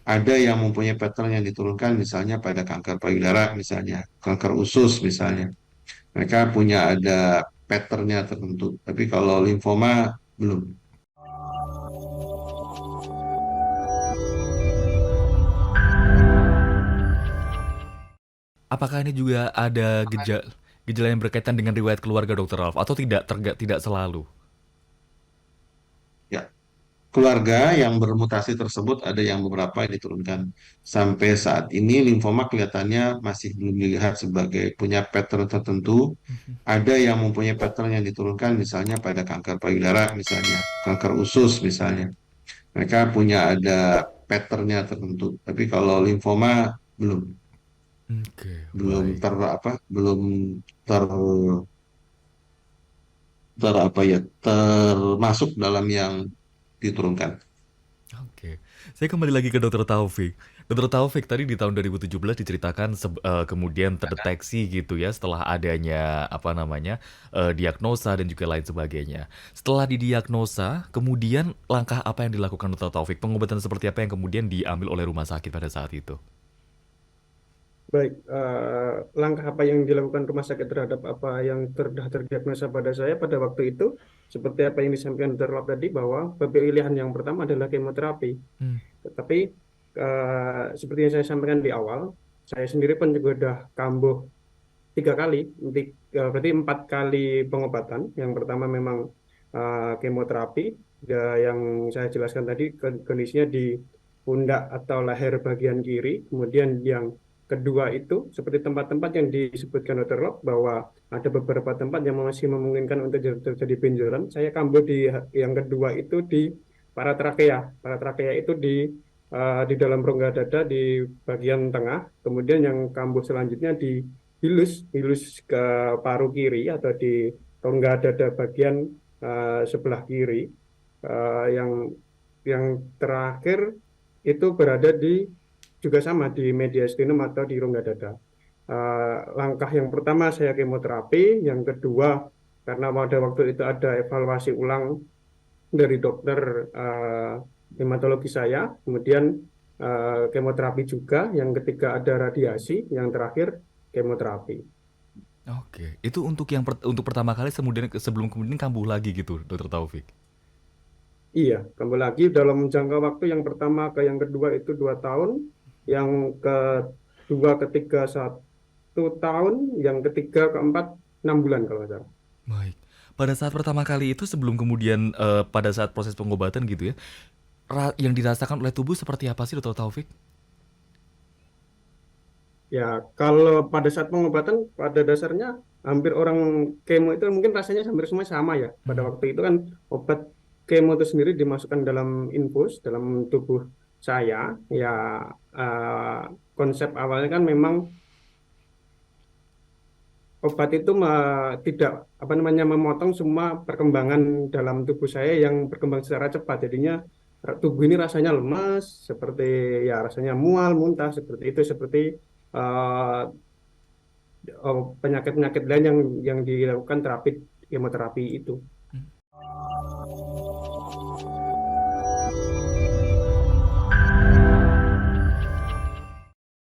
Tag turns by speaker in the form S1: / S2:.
S1: Ada yang mempunyai pattern yang diturunkan misalnya pada kanker payudara misalnya, kanker usus misalnya. Mereka punya ada patternnya tertentu. Tapi kalau limfoma belum.
S2: Apakah ini juga ada gejala yang berkaitan dengan riwayat keluarga Dokter Ralph atau tidak selalu?
S1: Ya, keluarga yang bermutasi tersebut ada yang beberapa yang diturunkan. Sampai saat ini limfoma kelihatannya masih belum dilihat sebagai punya pattern tertentu. Ada yang mempunyai pattern yang diturunkan misalnya pada kanker payudara misalnya, kanker usus misalnya. Mereka punya ada patternnya tertentu. Tapi kalau limfoma belum
S2: Oke,
S1: belum
S2: baik.
S1: ter apa belum ter ter apa ya termasuk dalam yang diturunkan.
S2: Oke. Saya kembali lagi ke Dokter Taufik. Dokter Taufik tadi di tahun 2017 diceritakan kemudian terdeteksi gitu ya setelah adanya apa namanya diagnosa dan juga lain sebagainya. Setelah didiagnosa, kemudian langkah apa yang dilakukan Dokter Taufik? Pengobatan seperti apa yang kemudian diambil oleh rumah sakit pada saat itu?
S3: Baik, langkah apa yang dilakukan rumah sakit terhadap apa yang terdiagnosa pada saya pada waktu itu, seperti apa yang disampaikan Dr. Lab tadi, bahwa pilihan yang pertama adalah kemoterapi.
S2: Hmm.
S3: Tetapi seperti yang saya sampaikan di awal, saya sendiri pun juga sudah kambuh 3 kali, berarti 4 kali pengobatan. Yang pertama memang kemoterapi, yang saya jelaskan tadi kondisinya di pundak atau leher bagian kiri. Kemudian yang kedua itu seperti tempat-tempat yang disebutkan Dr. Lok bahwa ada beberapa tempat yang masih memungkinkan untuk terjadi benjolan. Saya kambuh di yang kedua itu di paratrakea. Paratrakea itu di dalam rongga dada di bagian tengah. Kemudian yang kambuh selanjutnya di hilus ke paru kiri atau di rongga dada bagian sebelah kiri. Yang terakhir itu berada di juga sama di mediastinum atau di rongga dada. Langkah yang pertama saya kemoterapi, yang kedua karena pada waktu itu ada evaluasi ulang dari dokter hematologi saya, kemudian kemoterapi juga, yang ketiga ada radiasi, yang terakhir kemoterapi.
S2: Oke, itu untuk untuk pertama kali sebelum kemudian kambuh lagi gitu, Dokter Taufik.
S3: Iya, kembali lagi dalam jangka waktu yang pertama ke yang kedua itu 2 tahun, yang kedua ketiga 1 tahun, yang ketiga keempat 6 bulan kalau nggak salah.
S2: Baik. Pada saat pertama kali itu sebelum kemudian pada saat proses pengobatan gitu ya, yang dirasakan oleh tubuh seperti apa sih Dokter Taufik?
S3: Ya, kalau pada saat pengobatan pada dasarnya hampir orang kemo itu mungkin rasanya hampir semua sama ya. Pada
S2: Hmm.
S3: waktu itu kan obat kemo itu sendiri dimasukkan dalam infus dalam tubuh saya. Ya, eh, konsep awalnya kan memang obat itu tidak apa namanya memotong semua perkembangan dalam tubuh saya yang berkembang secara cepat. Jadinya tubuh ini rasanya lemas, seperti ya rasanya mual, muntah seperti itu, seperti eh, penyakit-penyakit lain yang dilakukan terapi kemoterapi itu.